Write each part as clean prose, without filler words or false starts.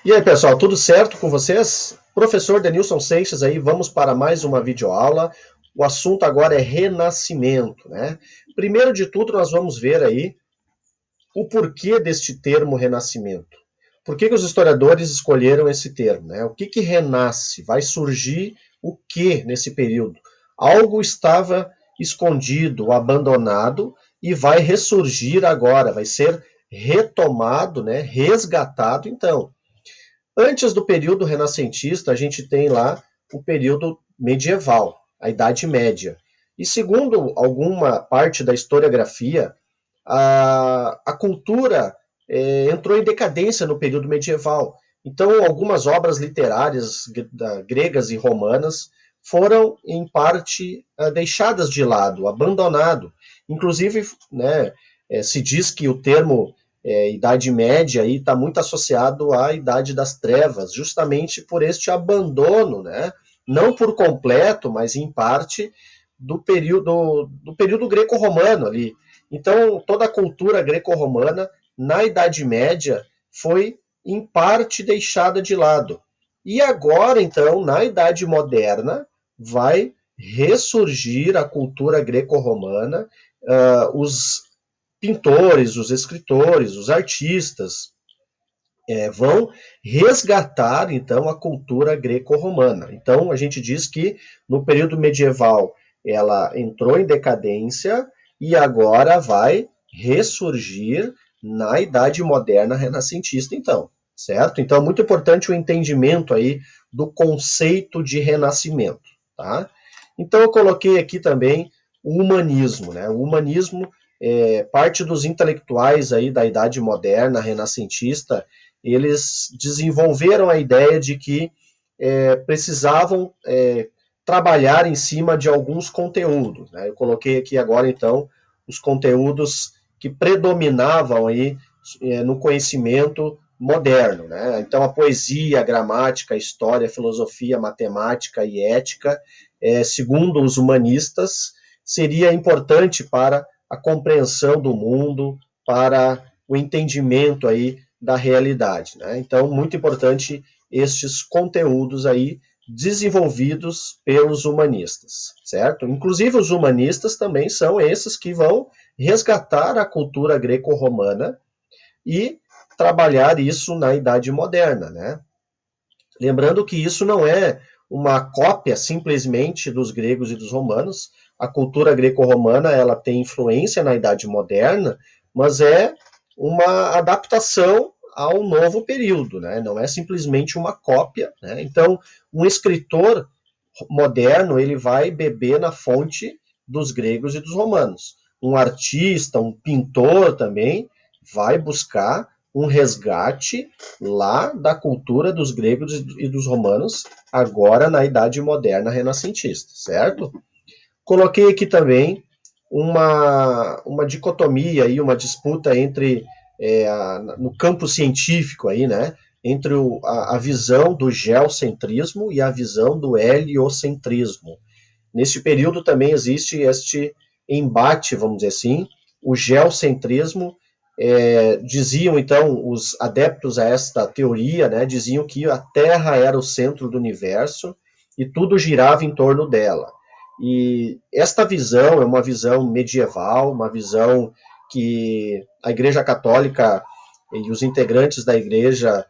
E aí, pessoal, tudo certo com vocês? Professor Denilson Seixas aí, vamos para mais uma videoaula. O assunto agora é renascimento, né? Primeiro de tudo, nós vamos ver aí o porquê deste termo renascimento. Por que os historiadores escolheram esse termo, né? O que renasce? Vai surgir o que nesse período? Algo estava escondido, abandonado e vai ressurgir agora, vai ser retomado, né? Resgatado, então. Antes do período renascentista, a gente tem lá o período medieval, a Idade Média. E segundo alguma parte da historiografia, a cultura entrou em decadência no período medieval. Então, algumas obras literárias gregas e romanas foram, em parte, deixadas de lado, abandonado. Inclusive, né, se diz que o termo Idade Média está muito associado à Idade das Trevas, justamente por este abandono, né? Não por completo, mas em parte, do período greco-romano ali. Então, toda a cultura greco-romana, na Idade Média, foi, em parte, deixada de lado. E agora, então, na Idade Moderna, vai ressurgir a cultura greco-romana, os pintores, os escritores, os artistas vão resgatar então a cultura greco-romana. Então a gente diz que no período medieval ela entrou em decadência e agora vai ressurgir na Idade Moderna renascentista, então, certo? Então é muito importante o entendimento aí do conceito de renascimento, tá? Então eu coloquei aqui também o humanismo, né? O humanismo parte dos intelectuais aí da Idade Moderna, renascentista, eles desenvolveram a ideia de que precisavam trabalhar em cima de alguns conteúdos, né? Eu coloquei aqui agora, então, os conteúdos que predominavam aí no conhecimento moderno, né? Então, a poesia, a gramática, a história, a filosofia, a matemática e ética, segundo os humanistas, seria importante para a compreensão do mundo, para o entendimento aí da realidade, né? Então, muito importante estes conteúdos aí desenvolvidos pelos humanistas, certo? Inclusive os humanistas também são esses que vão resgatar a cultura greco-romana e trabalhar isso na Idade Moderna, né? Lembrando que isso não é uma cópia simplesmente dos gregos e dos romanos. A cultura greco-romana ela tem influência na Idade Moderna, mas é uma adaptação ao novo período, né? Não é simplesmente uma cópia, né? Então, um escritor moderno ele vai beber na fonte dos gregos e dos romanos. Um artista, um pintor também vai buscar um resgate lá da cultura dos gregos e dos romanos, agora na Idade Moderna renascentista, certo? Coloquei aqui também uma dicotomia, aí, uma disputa entre, no campo científico, aí, né, entre a visão do geocentrismo e a visão do heliocentrismo. Neste período também existe este embate, vamos dizer assim, o geocentrismo, diziam então os adeptos a esta teoria, né, diziam que a Terra era o centro do universo e tudo girava em torno dela. E esta visão é uma visão medieval, uma visão que a Igreja Católica e os integrantes da Igreja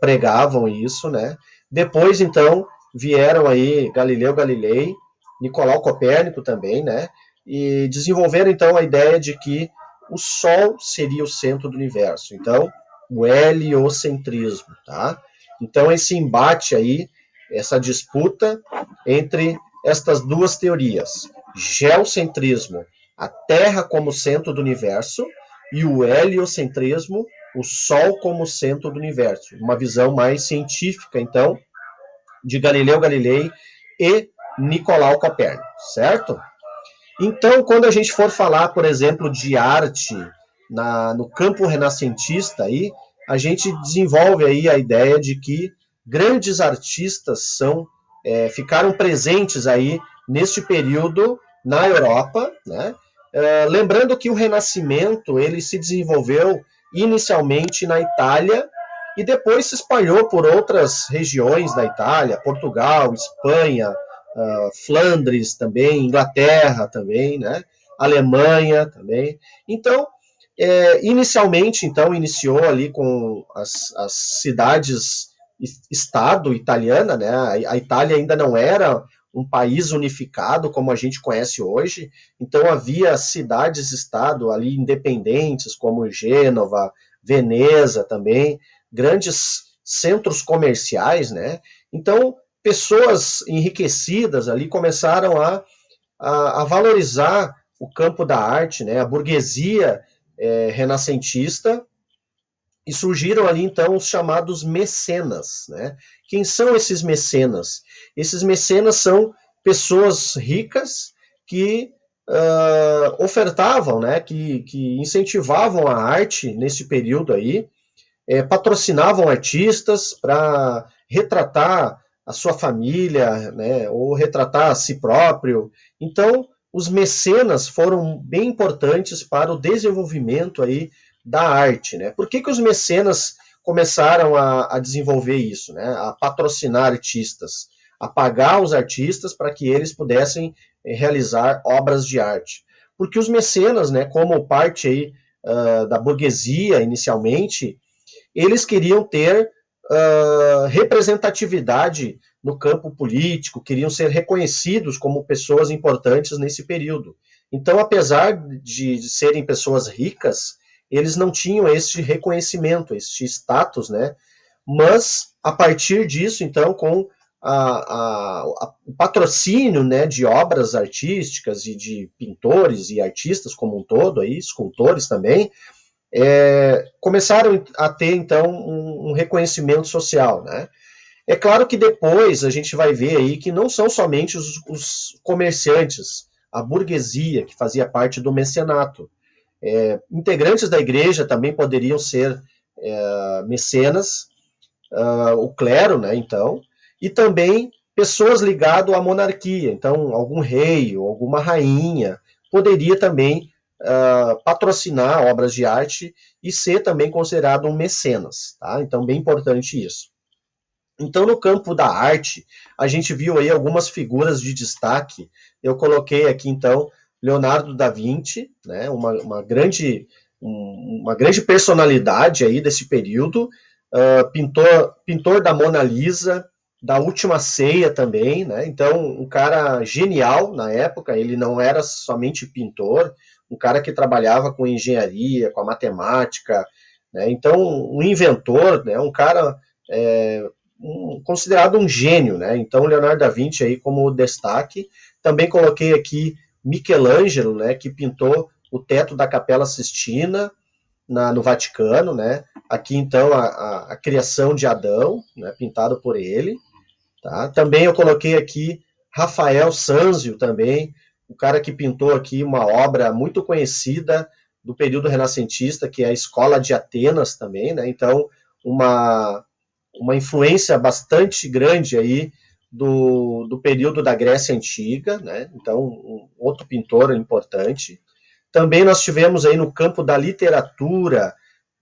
pregavam isso, né? Depois, então, vieram aí Galileu Galilei, Nicolau Copérnico também, né? E desenvolveram, então, a ideia de que o Sol seria o centro do universo. Então, o heliocentrismo, tá? Então, esse embate aí, essa disputa entre estas duas teorias, geocentrismo, a Terra como centro do universo, e o heliocentrismo, o Sol como centro do universo. Uma visão mais científica, então, de Galileu Galilei e Nicolau Copérnico, certo? Então, quando a gente for falar, por exemplo, de arte no campo renascentista, aí, a gente desenvolve aí a ideia de que grandes artistas ficaram presentes aí neste período na Europa, né? Lembrando que o Renascimento ele se desenvolveu inicialmente na Itália e depois se espalhou por outras regiões da Itália, Portugal, Espanha, Flandres também, Inglaterra também, né? Alemanha também. Então, inicialmente, então, iniciou ali com as cidades-estado italiana, né? A Itália ainda não era um país unificado como a gente conhece hoje, então havia cidades-estado ali independentes, como Gênova, Veneza também, grandes centros comerciais, né? Então, pessoas enriquecidas ali começaram a valorizar o campo da arte, né? A burguesia renascentista, e surgiram ali então os chamados mecenas, né? Quem são esses mecenas? Esses mecenas são pessoas ricas que ofertavam, né? Que incentivavam a arte nesse período aí, patrocinavam artistas para retratar a sua família, né, ou retratar a si próprio. Então, os mecenas foram bem importantes para o desenvolvimento aí da arte, né? Por que os mecenas começaram a desenvolver isso, né? A patrocinar artistas, a pagar os artistas para que eles pudessem realizar obras de arte? Porque os mecenas, né, como parte aí da burguesia inicialmente, eles queriam ter representatividade no campo político, queriam ser reconhecidos como pessoas importantes nesse período. Então, apesar de serem pessoas ricas, eles não tinham este reconhecimento, este status, né? Mas, a partir disso, então, com o patrocínio, né, de obras artísticas e de pintores e artistas como um todo, aí, escultores também, começaram a ter, então, um reconhecimento social, né? É claro que depois a gente vai ver aí que não são somente os comerciantes, a burguesia que fazia parte do mecenato. Integrantes da igreja também poderiam ser mecenas, o clero, né, então, e também pessoas ligadas à monarquia, então algum rei ou alguma rainha poderia também patrocinar obras de arte e ser também considerado um mecenas, tá? Então, bem importante isso. Então, no campo da arte, a gente viu aí algumas figuras de destaque. Eu coloquei aqui, então, Leonardo da Vinci, né, uma grande personalidade aí desse período, pintor da Mona Lisa, da Última Ceia também, né? Então, um cara genial na época, ele não era somente pintor, um cara que trabalhava com engenharia, com a matemática, né? Então, um inventor, né? Um cara considerado um gênio, né? Então, Leonardo da Vinci aí como destaque. Também coloquei aqui Michelangelo, né? Que pintou o teto da Capela Sistina no Vaticano, né? Aqui então a criação de Adão, né? Pintado por ele. Tá? Também eu coloquei aqui Rafael Sanzio também, o cara que pintou aqui uma obra muito conhecida do período renascentista, que é a Escola de Atenas também, né? Então, uma influência bastante grande aí do período da Grécia Antiga, né? Então, outro pintor importante. Também nós tivemos aí no campo da literatura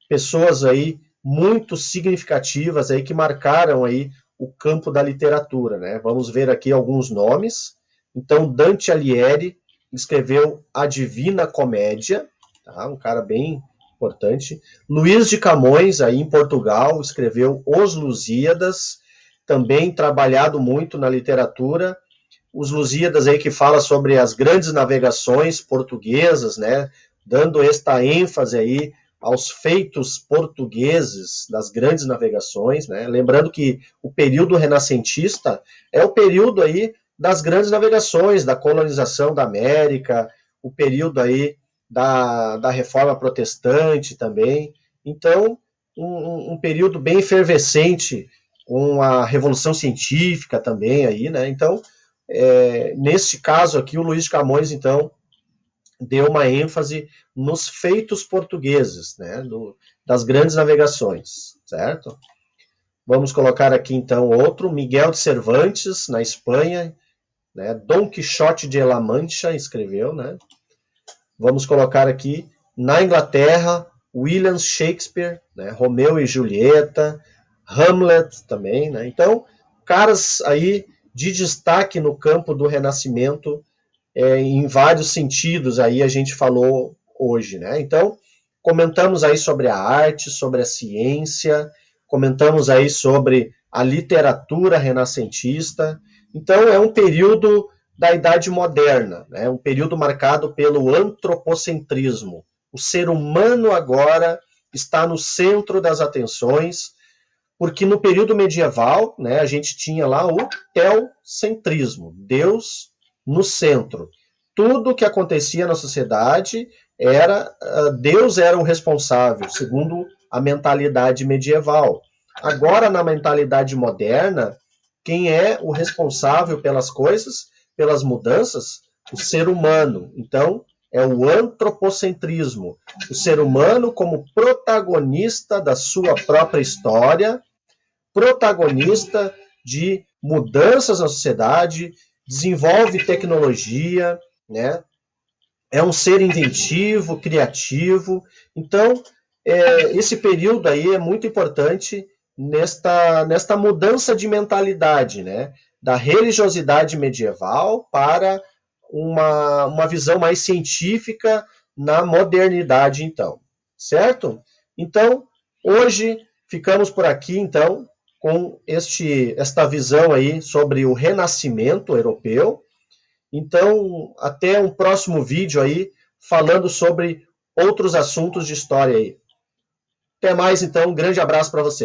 pessoas aí muito significativas aí que marcaram aí o campo da literatura, né? Vamos ver aqui alguns nomes. Então, Dante Alighieri escreveu A Divina Comédia, tá? Um cara bem importante. Luís de Camões, aí em Portugal, escreveu Os Lusíadas, também trabalhado muito na literatura. Os Lusíadas aí que fala sobre as grandes navegações portuguesas, né? Dando esta ênfase aí aos feitos portugueses das grandes navegações, né? Lembrando que o período renascentista é o período aí das grandes navegações, da colonização da América, o período aí da reforma protestante também. Então, um período bem efervescente com a revolução científica também aí, né? Então, neste caso aqui, o Luís de Camões, então, deu uma ênfase nos feitos portugueses, né, das grandes navegações, certo? Vamos colocar aqui, então, outro, Miguel de Cervantes, na Espanha, né, Dom Quixote de La Mancha escreveu, né? Vamos colocar aqui, na Inglaterra, William Shakespeare, né? Romeu e Julieta, Hamlet também, né? Então, caras aí de destaque no campo do Renascimento, em vários sentidos aí a gente falou hoje, né? Então, comentamos aí sobre a arte, sobre a ciência, comentamos aí sobre a literatura renascentista. Então, é um período da Idade Moderna, né? Um período marcado pelo antropocentrismo. O ser humano agora está no centro das atenções, porque no período medieval, né, a gente tinha lá o teocentrismo, Deus no centro. Tudo que acontecia na sociedade era Deus era o responsável, segundo a mentalidade medieval. Agora, na mentalidade moderna, quem é o responsável pelas coisas, pelas mudanças? O ser humano. Então, é o antropocentrismo. O ser humano como protagonista da sua própria história, protagonista de mudanças na sociedade, desenvolve tecnologia, né? É um ser inventivo, criativo. Então, esse período aí é muito importante nesta mudança de mentalidade, né? Da religiosidade medieval para uma visão mais científica na modernidade, então. Certo? Então, hoje ficamos por aqui, então, com esta visão aí sobre o renascimento europeu. Então, até um próximo vídeo aí, falando sobre outros assuntos de história aí. Até mais, então, um grande abraço para você.